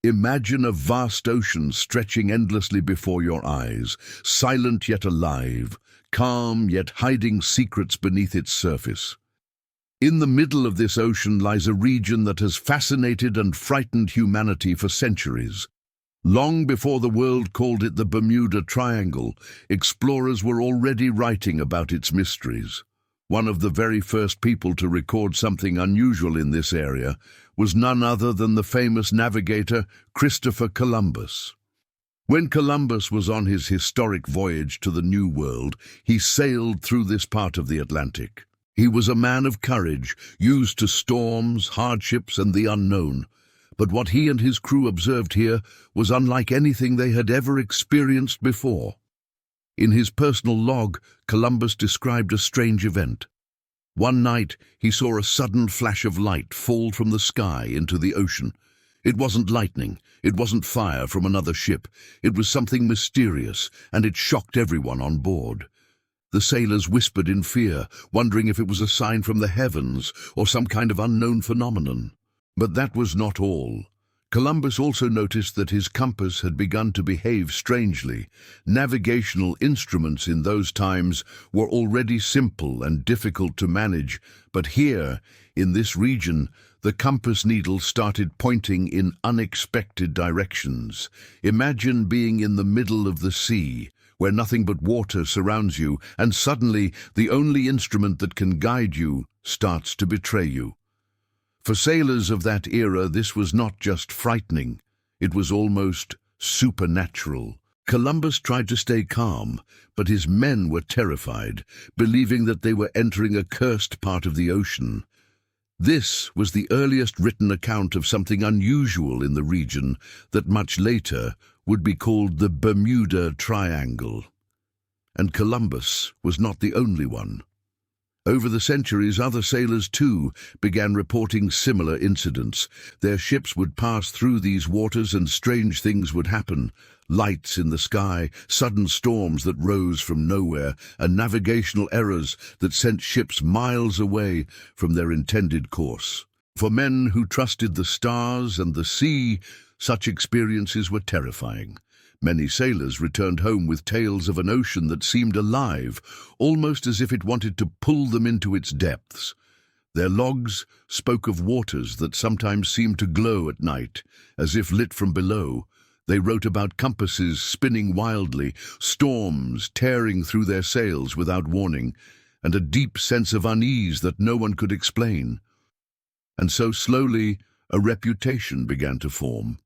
Imagine a vast ocean stretching endlessly before your eyes, silent yet alive, calm yet hiding secrets beneath its surface. In the middle of this ocean lies a region that has fascinated and frightened humanity for centuries. Long before the world called it the Bermuda Triangle, explorers were already writing about its mysteries. One of the very first people to record something unusual in this area was none other than the famous navigator Christopher Columbus. When Columbus was on his historic voyage to the New World, he sailed through this part of the Atlantic. He was a man of courage, used to storms, hardships, and the unknown. But what he and his crew observed here was unlike anything they had ever experienced before. In his personal log, Columbus described a strange event. One night, he saw a sudden flash of light fall from the sky into the ocean. It wasn't lightning, it wasn't fire from another ship. It was something mysterious, and it shocked everyone on board. The sailors whispered in fear, wondering if it was a sign from the heavens or some kind of unknown phenomenon. But that was not all. Columbus also noticed that his compass had begun to behave strangely. Navigational instruments in those times were already simple and difficult to manage, but here, in this region, the compass needle started pointing in unexpected directions. Imagine being in the middle of the sea, where nothing but water surrounds you, and suddenly the only instrument that can guide you starts to betray you. For sailors of that era, this was not just frightening, it was almost supernatural. Columbus tried to stay calm, but his men were terrified, believing that they were entering a cursed part of the ocean. This was the earliest written account of something unusual in the region that much later would be called the Bermuda Triangle. And Columbus was not the only one. Over the centuries, other sailors too began reporting similar incidents. Their ships would pass through these waters and strange things would happen. Lights in the sky, sudden storms that rose from nowhere, and navigational errors that sent ships miles away from their intended course. For men who trusted the stars and the sea, such experiences were terrifying. Many sailors returned home with tales of an ocean that seemed alive, almost as if it wanted to pull them into its depths. Their logs spoke of waters that sometimes seemed to glow at night, as if lit from below. They wrote about compasses spinning wildly, storms tearing through their sails without warning, and a deep sense of unease that no one could explain. And so slowly a reputation began to form.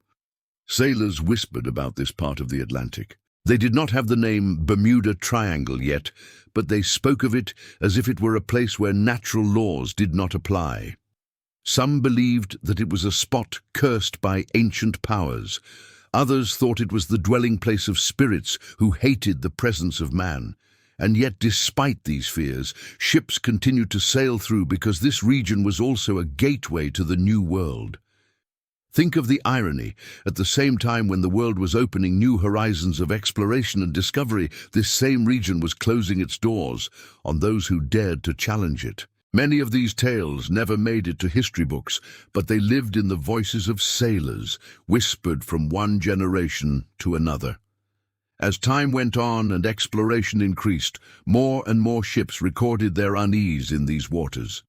Sailors whispered about this part of the Atlantic. They did not have the name Bermuda Triangle yet, but they spoke of it as if it were a place where natural laws did not apply. Some believed that it was a spot cursed by ancient powers. Others thought it was the dwelling place of spirits who hated the presence of man. And yet, despite these fears, ships continued to sail through because this region was also a gateway to the New World. Think of the irony. At the same time when the world was opening new horizons of exploration and discovery, this same region was closing its doors on those who dared to challenge it. Many of these tales never made it to history books, but they lived in the voices of sailors, whispered from one generation to another. As time went on and exploration increased, more and more ships recorded their unease in these waters.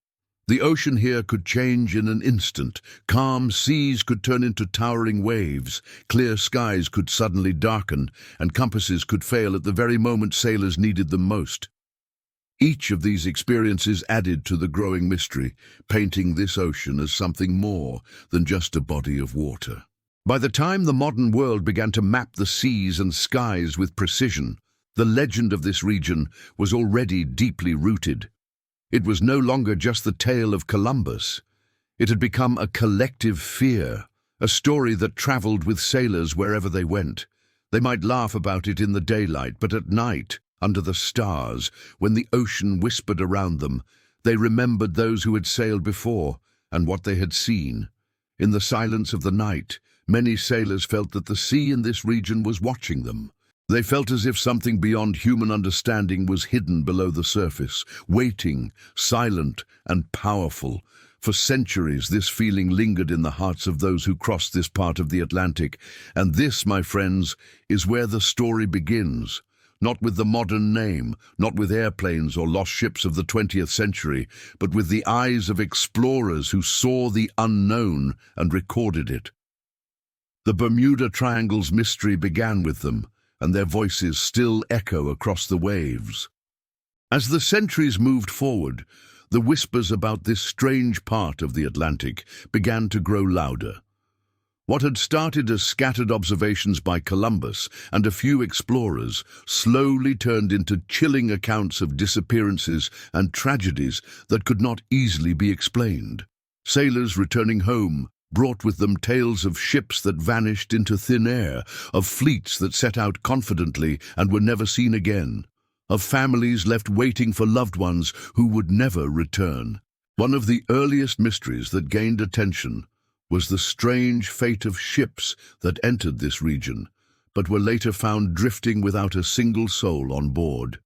The ocean here could change in an instant. Calm seas could turn into towering waves. Clear skies could suddenly darken, and compasses could fail at the very moment sailors needed them most. Each of these experiences added to the growing mystery, painting this ocean as something more than just a body of water. By the time the modern world began to map the seas and skies with precision, the legend of this region was already deeply rooted. It was no longer just the tale of Columbus. It had become a collective fear, a story that traveled with sailors wherever they went. They might laugh about it in the daylight, but at night, under the stars, when the ocean whispered around them, they remembered those who had sailed before and what they had seen. In the silence of the night, many sailors felt that the sea in this region was watching them. They felt as if something beyond human understanding was hidden below the surface, waiting, silent and powerful, For centuries, this feeling lingered in the hearts of those who crossed this part of the Atlantic. And this, my friends, is where the story begins. Not with the modern name, not with airplanes or lost ships of the 20th century, but with the eyes of explorers who saw the unknown and recorded it. The Bermuda Triangle's mystery began with them, and their voices still echo across the waves. As the centuries moved forward, the whispers about this strange part of the Atlantic began to grow louder. What had started as scattered observations by Columbus and a few explorers slowly turned into chilling accounts of disappearances and tragedies that could not easily be explained. Sailors returning home brought with them tales of ships that vanished into thin air, of fleets that set out confidently and were never seen again, of families left waiting for loved ones who would never return. One of the earliest mysteries that gained attention was the strange fate of ships that entered this region, but were later found drifting without a single soul on board.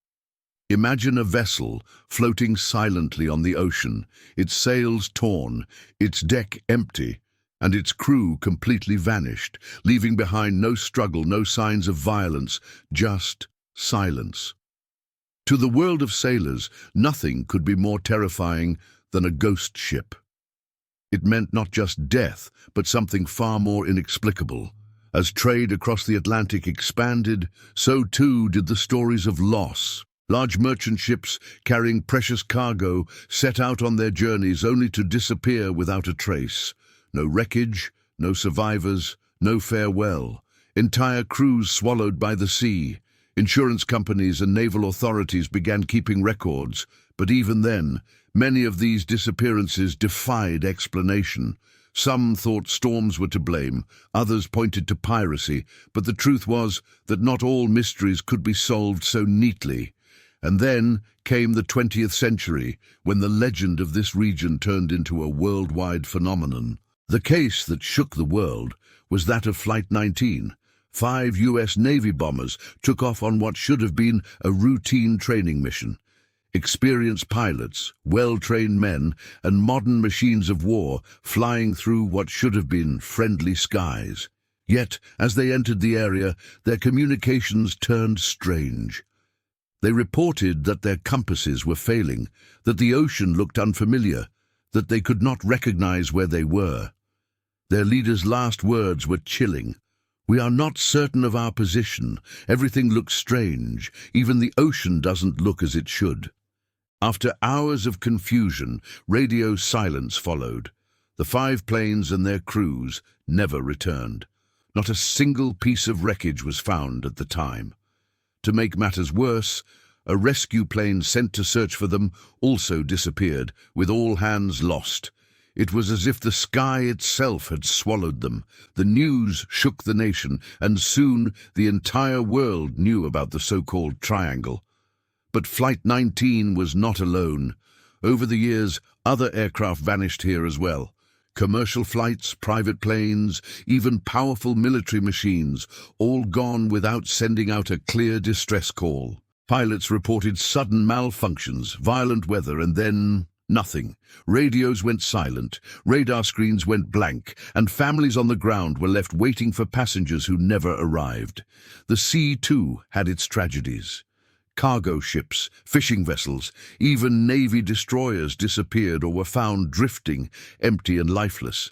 Imagine a vessel floating silently on the ocean, its sails torn, its deck empty, and its crew completely vanished, leaving behind no struggle, no signs of violence, just silence. To the world of sailors, nothing could be more terrifying than a ghost ship. It meant not just death, but something far more inexplicable. As trade across the Atlantic expanded, so too did the stories of loss. Large merchant ships carrying precious cargo set out on their journeys only to disappear without a trace. No wreckage, no survivors, no farewell. Entire crews swallowed by the sea. Insurance companies and naval authorities began keeping records, but even then, many of these disappearances defied explanation. Some thought storms were to blame, others pointed to piracy, but the truth was that not all mysteries could be solved so neatly. And then came the 20th century, when the legend of this region turned into a worldwide phenomenon. The case that shook the world was that of Flight 19. 5 U.S. Navy bombers took off on what should have been a routine training mission. Experienced pilots, well-trained men, and modern machines of war flying through what should have been friendly skies. Yet, as they entered the area, their communications turned strange. They reported that their compasses were failing, that the ocean looked unfamiliar, that they could not recognize where they were. Their leader's last words were chilling. "We are not certain of our position. Everything looks strange. Even the ocean doesn't look as it should." After hours of confusion, radio silence followed. The 5 planes and their crews never returned. Not a single piece of wreckage was found at the time. To make matters worse, a rescue plane sent to search for them also disappeared, with all hands lost. It was as if the sky itself had swallowed them. The news shook the nation, and soon the entire world knew about the so-called Triangle. But Flight 19 was not alone. Over the years, other aircraft vanished here as well. Commercial flights, private planes, even powerful military machines, all gone without sending out a clear distress call. Pilots reported sudden malfunctions, violent weather, and then nothing. Radios went silent, radar screens went blank, and families on the ground were left waiting for passengers who never arrived. The sea, too, had its tragedies. Cargo ships, fishing vessels, even Navy destroyers disappeared or were found drifting, empty and lifeless.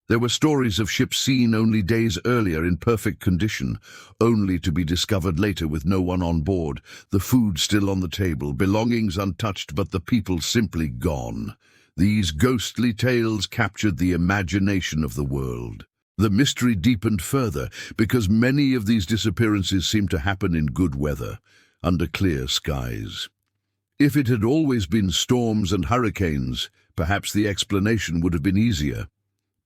There were stories of ships seen only days earlier in perfect condition, only to be discovered later with no one on board, the food still on the table, belongings untouched, but the people simply gone. These ghostly tales captured the imagination of the world. The mystery deepened further because many of these disappearances seemed to happen in good weather, under clear skies. If it had always been storms and hurricanes, perhaps the explanation would have been easier.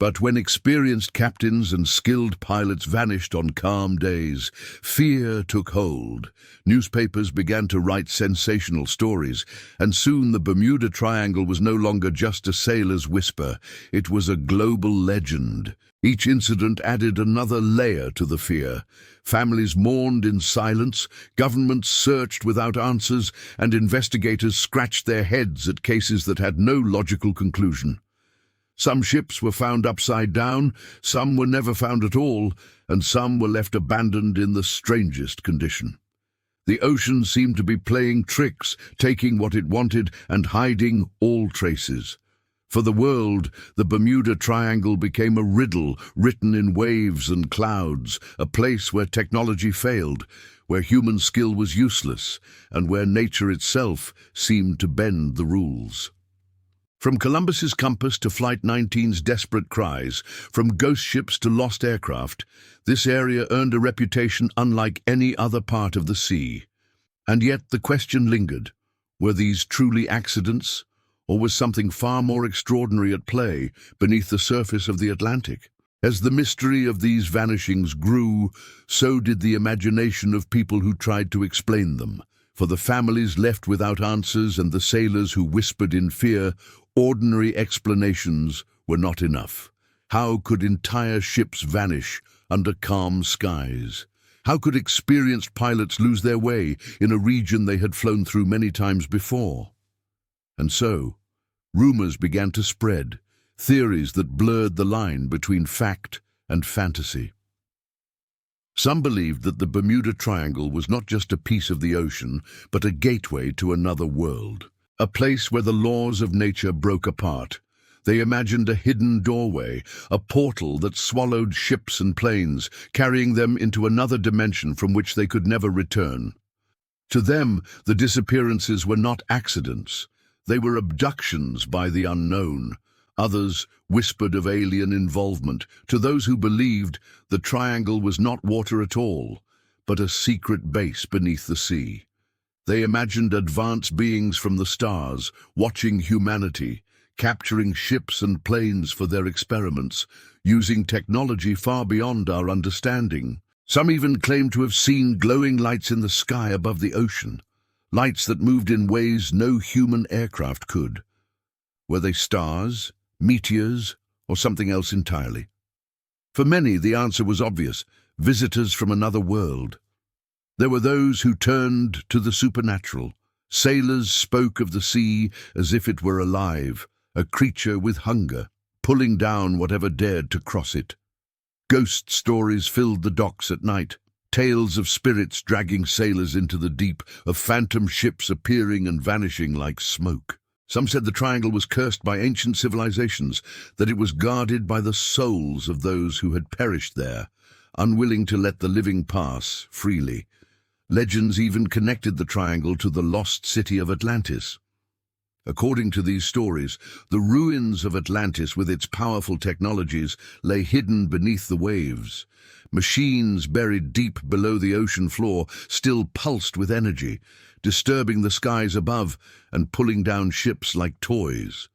But when experienced captains and skilled pilots vanished on calm days, fear took hold. Newspapers began to write sensational stories, and soon the Bermuda Triangle was no longer just a sailor's whisper. It was a global legend. Each incident added another layer to the fear. Families mourned in silence, governments searched without answers, and investigators scratched their heads at cases that had no logical conclusion. Some ships were found upside down, some were never found at all, and some were left abandoned in the strangest condition. The ocean seemed to be playing tricks, taking what it wanted and hiding all traces. For the world, the Bermuda Triangle became a riddle written in waves and clouds, a place where technology failed, where human skill was useless, and where nature itself seemed to bend the rules. From Columbus's compass to Flight 19's desperate cries, from ghost ships to lost aircraft, this area earned a reputation unlike any other part of the sea. And yet the question lingered, were these truly accidents, or was something far more extraordinary at play beneath the surface of the Atlantic? As the mystery of these vanishings grew, so did the imagination of people who tried to explain them. For the families left without answers and the sailors who whispered in fear, ordinary explanations were not enough. How could entire ships vanish under calm skies? How could experienced pilots lose their way in a region they had flown through many times before? And so, rumors began to spread, theories that blurred the line between fact and fantasy. Some believed that the Bermuda Triangle was not just a piece of the ocean, but a gateway to another world, a place where the laws of nature broke apart. They imagined a hidden doorway, a portal that swallowed ships and planes, carrying them into another dimension from which they could never return. To them, the disappearances were not accidents. They were abductions by the unknown. Others whispered of alien involvement. To those who believed, the triangle was not water at all, but a secret base beneath the sea. They imagined advanced beings from the stars, watching humanity, capturing ships and planes for their experiments, using technology far beyond our understanding. Some even claimed to have seen glowing lights in the sky above the ocean, lights that moved in ways no human aircraft could. Were they stars, meteors, or something else entirely? For many, the answer was obvious: visitors from another world. There were those who turned to the supernatural. Sailors spoke of the sea as if it were alive, a creature with hunger, pulling down whatever dared to cross it. Ghost stories filled the docks at night, tales of spirits dragging sailors into the deep, of phantom ships appearing and vanishing like smoke. Some said the triangle was cursed by ancient civilizations, that it was guarded by the souls of those who had perished there, unwilling to let the living pass freely. Legends even connected the triangle to the lost city of Atlantis. According to these stories, the ruins of Atlantis with its powerful technologies lay hidden beneath the waves. Machines buried deep below the ocean floor still pulsed with energy, disturbing the skies above and pulling down ships like toys.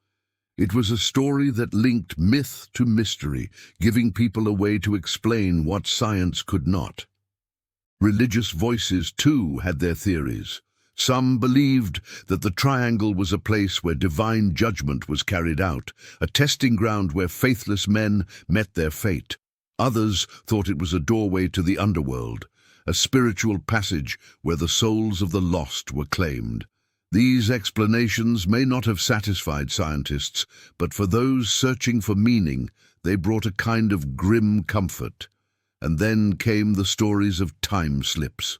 It was a story that linked myth to mystery, giving people a way to explain what science could not. Religious voices, too, had their theories. Some believed that the triangle was a place where divine judgment was carried out, a testing ground where faithless men met their fate. Others thought it was a doorway to the underworld, a spiritual passage where the souls of the lost were claimed. These explanations may not have satisfied scientists, but for those searching for meaning, they brought a kind of grim comfort. And then came the stories of time slips.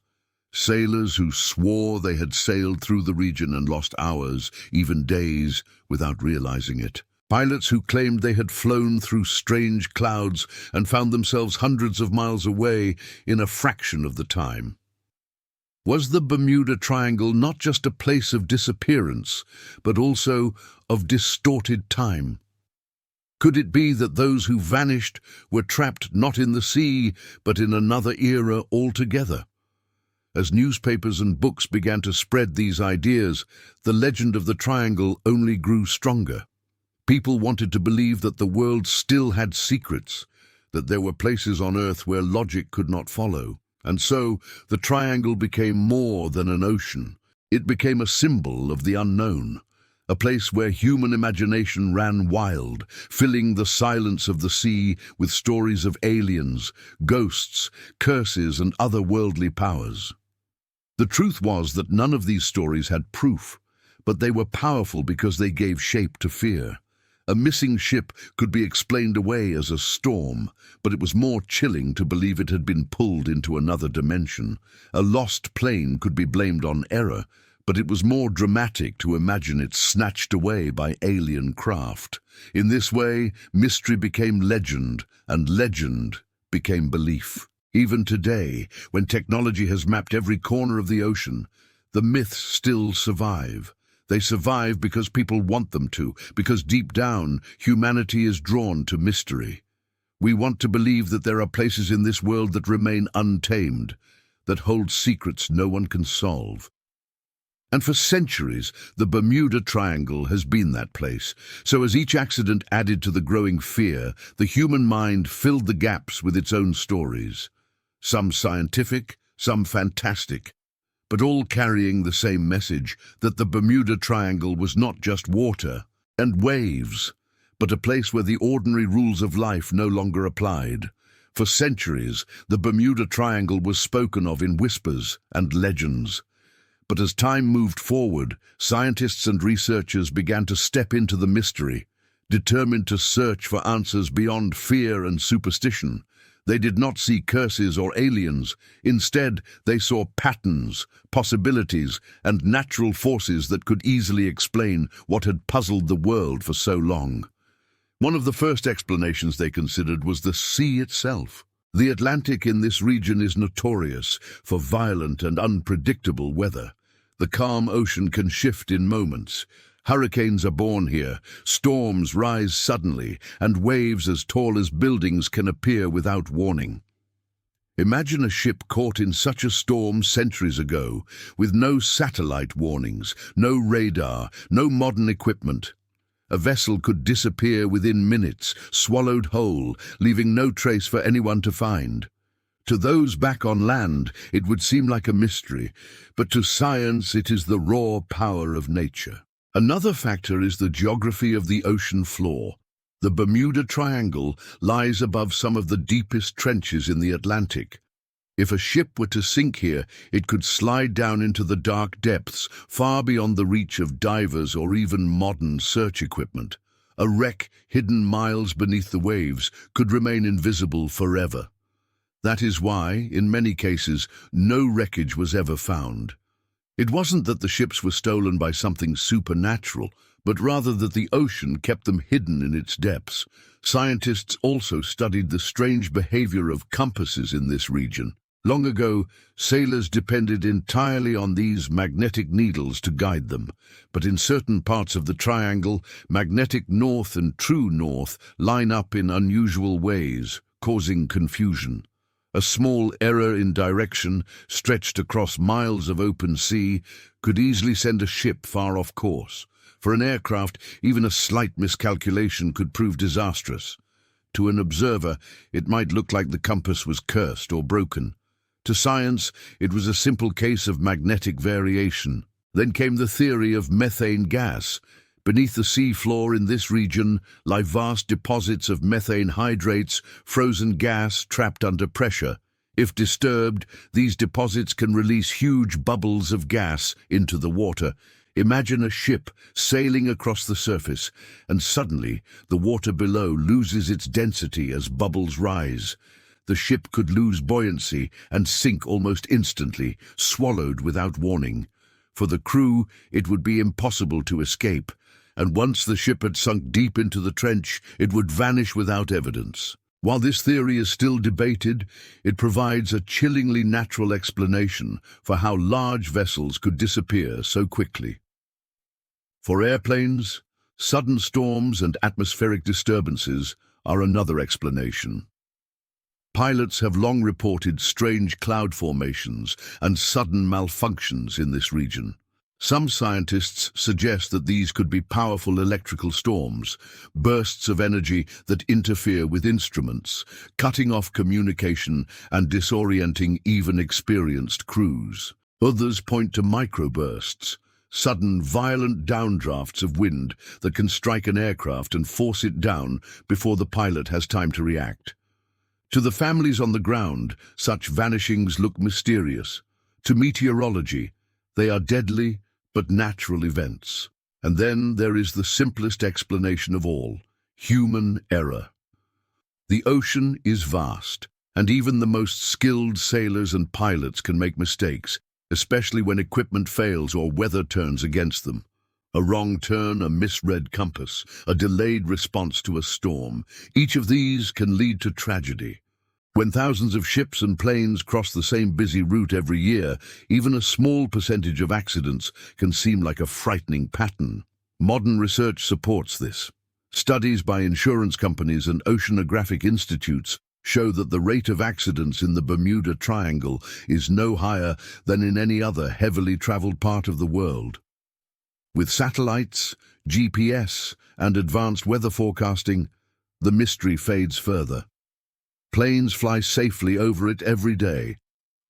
Sailors who swore they had sailed through the region and lost hours, even days, without realizing it. Pilots who claimed they had flown through strange clouds and found themselves hundreds of miles away in a fraction of the time. Was the Bermuda Triangle not just a place of disappearance, but also of distorted time? Could it be that those who vanished were trapped not in the sea, but in another era altogether? As newspapers and books began to spread these ideas, the legend of the triangle only grew stronger. People wanted to believe that the world still had secrets, that there were places on Earth where logic could not follow. And so, the triangle became more than an ocean. It became a symbol of the unknown, a place where human imagination ran wild, filling the silence of the sea with stories of aliens, ghosts, curses, and otherworldly powers. The truth was that none of these stories had proof, but they were powerful because they gave shape to fear. A missing ship could be explained away as a storm, but it was more chilling to believe it had been pulled into another dimension. A lost plane could be blamed on error, but it was more dramatic to imagine it snatched away by alien craft. In this way, mystery became legend, and legend became belief. Even today, when technology has mapped every corner of the ocean, the myths still survive. They survive because people want them to, because deep down, humanity is drawn to mystery. We want to believe that there are places in this world that remain untamed, that hold secrets no one can solve. And for centuries, the Bermuda Triangle has been that place. So as each accident added to the growing fear, the human mind filled the gaps with its own stories. Some scientific, some fantastic, but all carrying the same message, that the Bermuda Triangle was not just water and waves, but a place where the ordinary rules of life no longer applied. For centuries, the Bermuda Triangle was spoken of in whispers and legends. But as time moved forward, scientists and researchers began to step into the mystery, determined to search for answers beyond fear and superstition. They did not see curses or aliens. Instead, they saw patterns, possibilities, and natural forces that could easily explain what had puzzled the world for so long. One of the first explanations they considered was the sea itself. The Atlantic in this region is notorious for violent and unpredictable weather. The calm ocean can shift in moments. Hurricanes are born here, storms rise suddenly, and waves as tall as buildings can appear without warning. Imagine a ship caught in such a storm centuries ago, with no satellite warnings, no radar, no modern equipment. A vessel could disappear within minutes, swallowed whole, leaving no trace for anyone to find. To those back on land, it would seem like a mystery, but to science it is the raw power of nature. Another factor is the geography of the ocean floor. The Bermuda Triangle lies above some of the deepest trenches in the Atlantic. If a ship were to sink here, it could slide down into the dark depths, far beyond the reach of divers or even modern search equipment. A wreck hidden miles beneath the waves could remain invisible forever. That is why, in many cases, no wreckage was ever found. It wasn't that the ships were stolen by something supernatural, but rather that the ocean kept them hidden in its depths. Scientists also studied the strange behavior of compasses in this region. Long ago, sailors depended entirely on these magnetic needles to guide them, but in certain parts of the triangle, magnetic north and true north line up in unusual ways, causing confusion. A small error in direction, stretched across miles of open sea, could easily send a ship far off course. For an aircraft, even a slight miscalculation could prove disastrous. To an observer, it might look like the compass was cursed or broken. To science, it was a simple case of magnetic variation. Then came the theory of methane gas. Beneath the sea floor in this region lie vast deposits of methane hydrates, frozen gas trapped under pressure. If disturbed, these deposits can release huge bubbles of gas into the water. Imagine a ship sailing across the surface, and suddenly the water below loses its density as bubbles rise. The ship could lose buoyancy and sink almost instantly, swallowed without warning. For the crew, it would be impossible to escape, and once the ship had sunk deep into the trench, it would vanish without evidence. While this theory is still debated, it provides a chillingly natural explanation for how large vessels could disappear so quickly. For airplanes, sudden storms and atmospheric disturbances are another explanation. Pilots have long reported strange cloud formations and sudden malfunctions in this region. Some scientists suggest that these could be powerful electrical storms, bursts of energy that interfere with instruments, cutting off communication and disorienting even experienced crews. Others point to microbursts, sudden violent downdrafts of wind that can strike an aircraft and force it down before the pilot has time to react. To the families on the ground, such vanishings look mysterious. To meteorology, they are deadly but natural events. And then there is the simplest explanation of all: human error. The ocean is vast, and even the most skilled sailors and pilots can make mistakes, especially when equipment fails or weather turns against them. A wrong turn, a misread compass, a delayed response to a storm. Each of these can lead to tragedy. When thousands of ships and planes cross the same busy route every year, even a small percentage of accidents can seem like a frightening pattern. Modern research supports this. Studies by insurance companies and oceanographic institutes show that the rate of accidents in the Bermuda Triangle is no higher than in any other heavily traveled part of the world. With satellites, GPS, and advanced weather forecasting, the mystery fades further. Planes fly safely over it every day.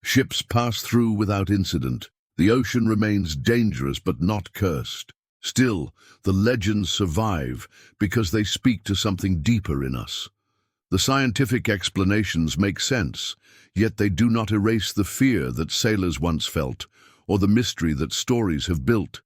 Ships pass through without incident. The ocean remains dangerous but not cursed. Still, the legends survive because they speak to something deeper in us. The scientific explanations make sense, yet they do not erase the fear that sailors once felt, or the mystery that stories have built.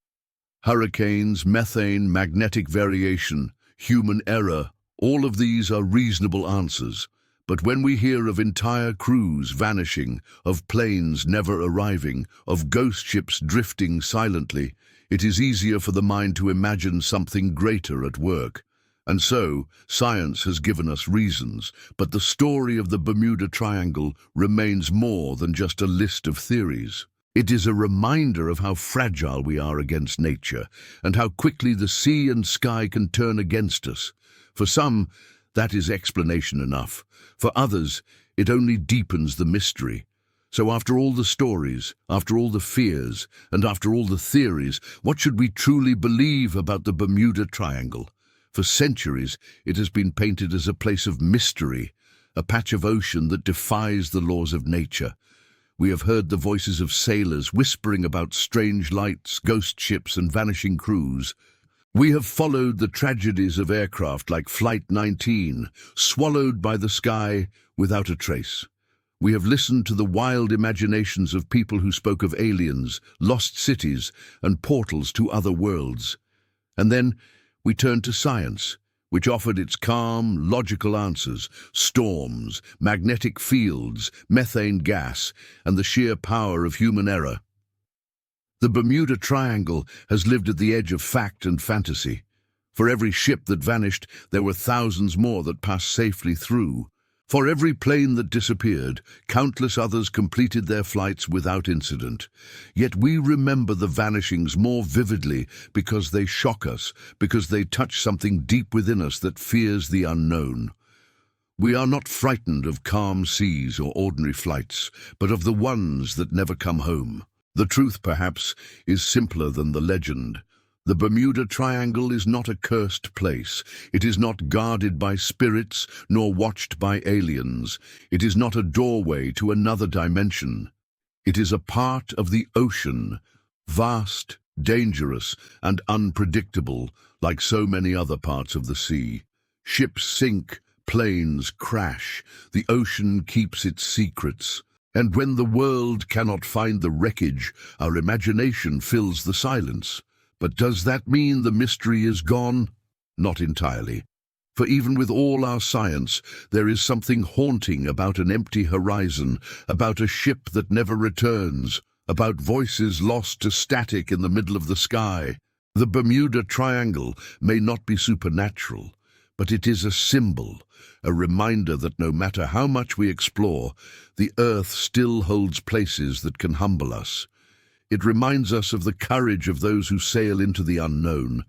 Hurricanes, methane, magnetic variation, human error, all of these are reasonable answers. But when we hear of entire crews vanishing, of planes never arriving, of ghost ships drifting silently, it is easier for the mind to imagine something greater at work. And so, science has given us reasons, but the story of the Bermuda Triangle remains more than just a list of theories. It is a reminder of how fragile we are against nature, and how quickly the sea and sky can turn against us. For some, that is explanation enough. For others, it only deepens the mystery. So after all the stories, after all the fears, and after all the theories, what should we truly believe about the Bermuda Triangle? For centuries, it has been painted as a place of mystery, a patch of ocean that defies the laws of nature. We have heard the voices of sailors whispering about strange lights, ghost ships, and vanishing crews. We have followed the tragedies of aircraft like Flight 19, swallowed by the sky without a trace. We have listened to the wild imaginations of people who spoke of aliens, lost cities, and portals to other worlds. And then we turned to science, which offered its calm, logical answers: storms, magnetic fields, methane gas, and the sheer power of human error. The Bermuda Triangle has lived at the edge of fact and fantasy. For every ship that vanished, there were thousands more that passed safely through. For every plane that disappeared, countless others completed their flights without incident. Yet we remember the vanishings more vividly because they shock us, because they touch something deep within us that fears the unknown. We are not frightened of calm seas or ordinary flights, but of the ones that never come home. The truth, perhaps, is simpler than the legend. The Bermuda Triangle is not a cursed place. It is not guarded by spirits, nor watched by aliens. It is not a doorway to another dimension. It is a part of the ocean, vast, dangerous, and unpredictable, like so many other parts of the sea. Ships sink, planes crash, the ocean keeps its secrets. And when the world cannot find the wreckage, our imagination fills the silence. But does that mean the mystery is gone? Not entirely. For even with all our science, there is something haunting about an empty horizon, about a ship that never returns, about voices lost to static in the middle of the sky. The Bermuda Triangle may not be supernatural, but it is a symbol, a reminder that no matter how much we explore, the Earth still holds places that can humble us. It reminds us of the courage of those who sail into the unknown,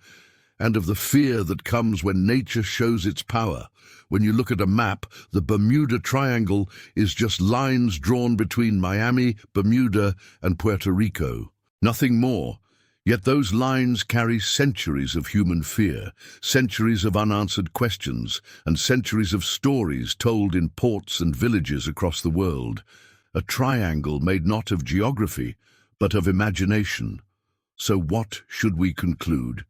and of the fear that comes when nature shows its power. When you look at a map, the Bermuda Triangle is just lines drawn between Miami, Bermuda, and Puerto Rico. Nothing more. Yet those lines carry centuries of human fear, centuries of unanswered questions, and centuries of stories told in ports and villages across the world. A triangle made not of geography, but of imagination. So what should we conclude?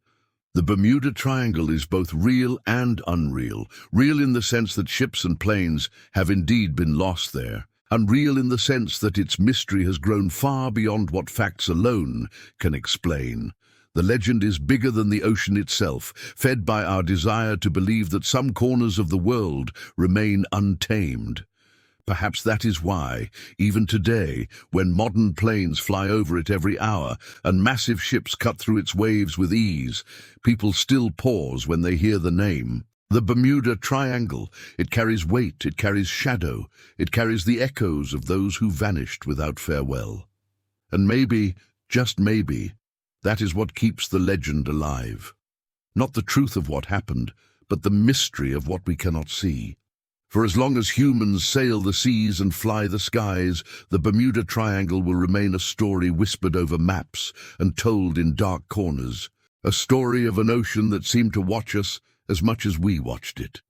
The Bermuda Triangle is both real and unreal. Real in the sense that ships and planes have indeed been lost there. Unreal in the sense that its mystery has grown far beyond what facts alone can explain. The legend is bigger than the ocean itself, fed by our desire to believe that some corners of the world remain untamed. Perhaps that is why, even today, when modern planes fly over it every hour and massive ships cut through its waves with ease, people still pause when they hear the name. The Bermuda Triangle. It carries weight, it carries shadow, it carries the echoes of those who vanished without farewell. And maybe, just maybe, that is what keeps the legend alive. Not the truth of what happened, but the mystery of what we cannot see. For as long as humans sail the seas and fly the skies, the Bermuda Triangle will remain a story whispered over maps and told in dark corners. A story of an ocean that seemed to watch us as much as we watched it.